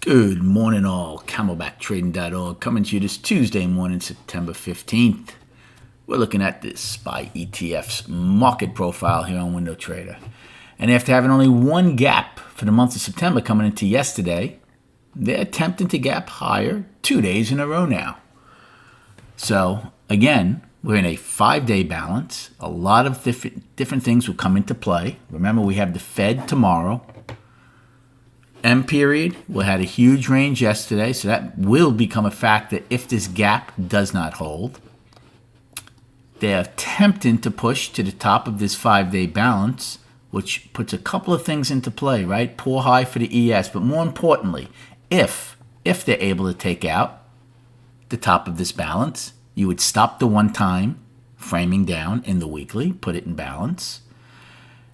Good morning, all. CamelbackTrading.org coming to you this Tuesday morning, September 15th. We're looking at this SPY ETF's market profile here on Window Trader. And after having only one gap for the month of September coming into yesterday, they're attempting to gap higher 2 days in a row now. So, again, we're in a 5-day balance. A lot of different things will come into play. Remember, we have the Fed tomorrow. M period, we had a huge range yesterday, so that will become a factor if this gap does not hold. They're attempting to push to the top of this 5-day balance, which puts a couple of things into play, right? Poor high for the ES, but more importantly, if they're able to take out the top of this balance, you would stop the one-time framing down in the weekly, put it in balance.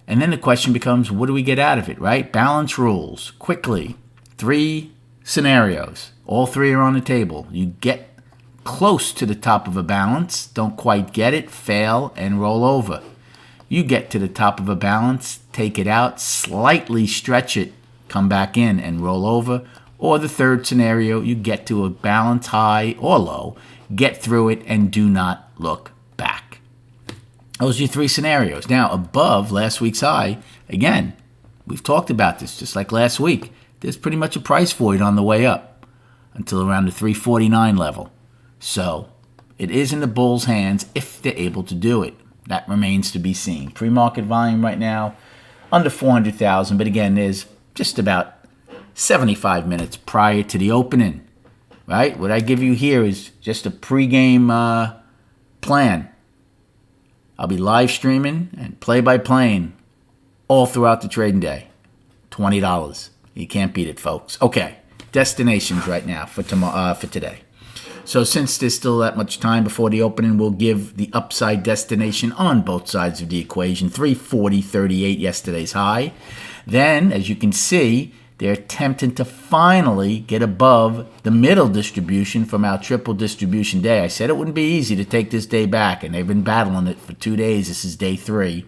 And then the question becomes, what do we get out of it, right? Balance rules, quickly. 3 scenarios. All 3 are on the table. You get close to the top of a balance, don't quite get it, fail, and roll over. You get to the top of a balance, take it out, slightly stretch it, come back in and roll over. Or the third scenario, you get to a balance high or low, get through it, and do not look back. Those are your 3 scenarios. Now, above last week's high, again, we've talked about this just like last week. There's pretty much a price void on the way up until around the 349 level. So it is in the bull's hands if they're able to do it. That remains to be seen. Pre-market volume right now, under 400,000. But again, there's just about 75 minutes prior to the opening, right? What I give you here is just a pregame plan. I'll be live streaming and play-by-playing all throughout the trading day. $20. You can't beat it, folks. Okay, destinations right now for today. So since there's still that much time before the opening, we'll give the upside destination on both sides of the equation. 340.38 yesterday's high. Then, as you can see, they're attempting to finally get above the middle distribution from our triple distribution day. I said it wouldn't be easy to take this day back, and they've been battling it for 2 days. This is day 3.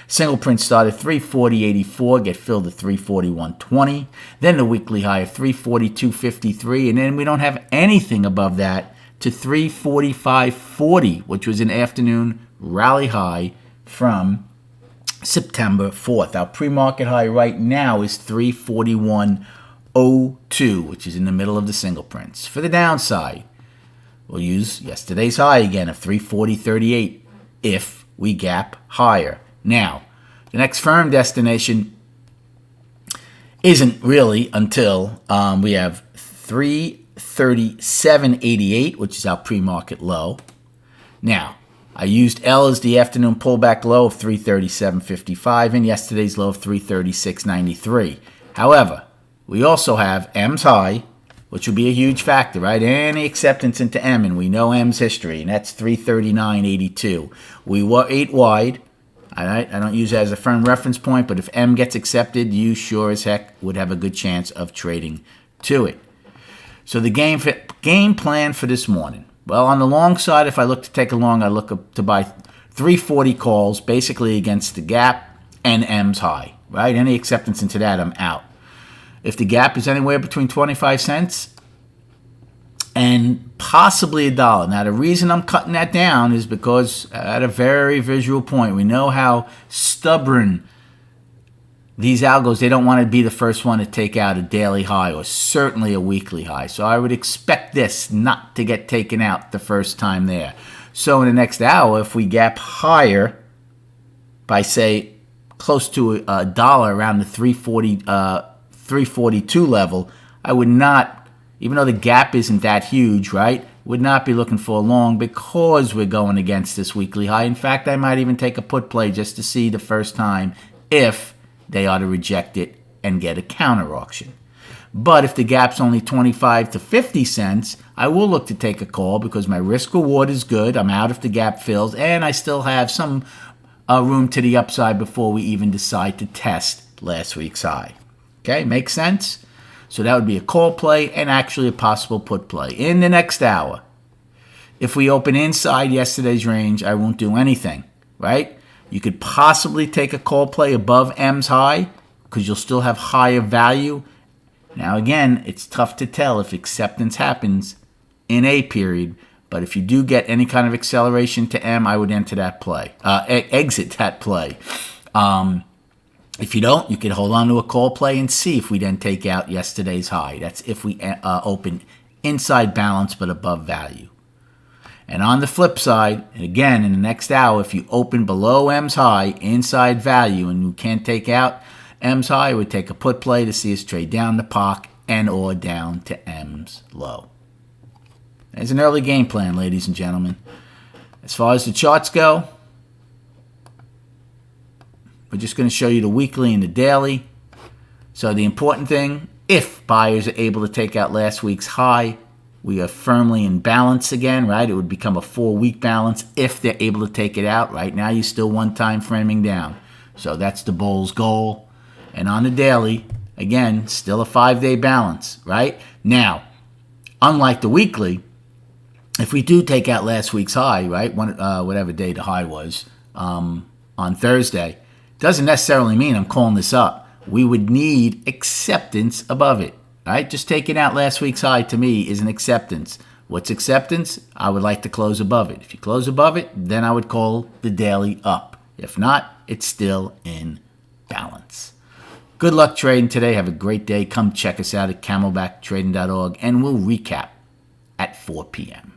Single print started 340.84, get filled at 341.20. Then the weekly high of 342.53, and then we don't have anything above that to 345.40, which was an afternoon rally high from September 4th. Our pre-market high right now is 341.02, which is in the middle of the single prints. For the downside, we'll use yesterday's high again of 340.38 if we gap higher. Now, the next firm destination isn't really until we have 337.88, which is our pre-market low. Now, I used L as the afternoon pullback low of 337.55 and yesterday's low of 336.93. However, we also have M's high, which will be a huge factor, right? Any acceptance into M, and we know M's history, and that's 339.82. We were 8 wide. All right? I don't use it as a firm reference point, but if M gets accepted, you sure as heck would have a good chance of trading to it. So the game plan for this morning. Well, on the long side, if I look to take a long, I look to buy 340 calls, basically against the gap and M's high, right? Any acceptance into that, I'm out. If the gap is anywhere between 25 cents and possibly $1. Now, the reason I'm cutting that down is because at a very visual point, we know how stubborn these algos, they don't want to be the first one to take out a daily high or certainly a weekly high. So I would expect this not to get taken out the first time there. So in the next hour, if we gap higher by, say, close to $1 around the 342 level, I would not, even though the gap isn't that huge, right, would not be looking for a long because we're going against this weekly high. In fact, I might even take a put play just to see the first time if they ought to reject it and get a counter auction. But if the gap's only 25 to 50 cents, I will look to take a call because my risk reward is good. I'm out if the gap fills, and I still have some room to the upside before we even decide to test last week's high. Okay, makes sense? So that would be a call play and actually a possible put play. In the next hour, if we open inside yesterday's range, I won't do anything, right? You could possibly take a call play above M's high because you'll still have higher value Now again, it's tough to tell if acceptance happens in a period, but if you do get any kind of acceleration to M, I would enter that play, exit that play. If you don't, you can hold on to a call play and see if we then take out yesterday's high. That's if we open inside balance but above value. And on the flip side, and again in the next hour, if you open below M's high, inside value, and you can't take out M's high, I would take a put play to see us trade down the POC and or down to M's low. There's an early game plan, ladies and gentlemen. As far as the charts go, we're just going to show you the weekly and the daily. So the important thing, if buyers are able to take out last week's high, we are firmly in balance again, right? It would become a 4-week balance if they're able to take it out. Right now, you're still one time framing down. So that's the bull's goal. And on the daily, again, still a 5-day balance, right? Now, unlike the weekly, if we do take out last week's high, right, whatever day the high was, on Thursday, doesn't necessarily mean I'm calling this up. We would need acceptance above it, right? Just taking out last week's high to me is an acceptance. What's acceptance? I would like to close above it. If you close above it, then I would call the daily up. If not, it's still in balance. Good luck trading today. Have a great day. Come check us out at camelbacktrading.org, and we'll recap at 4 p.m.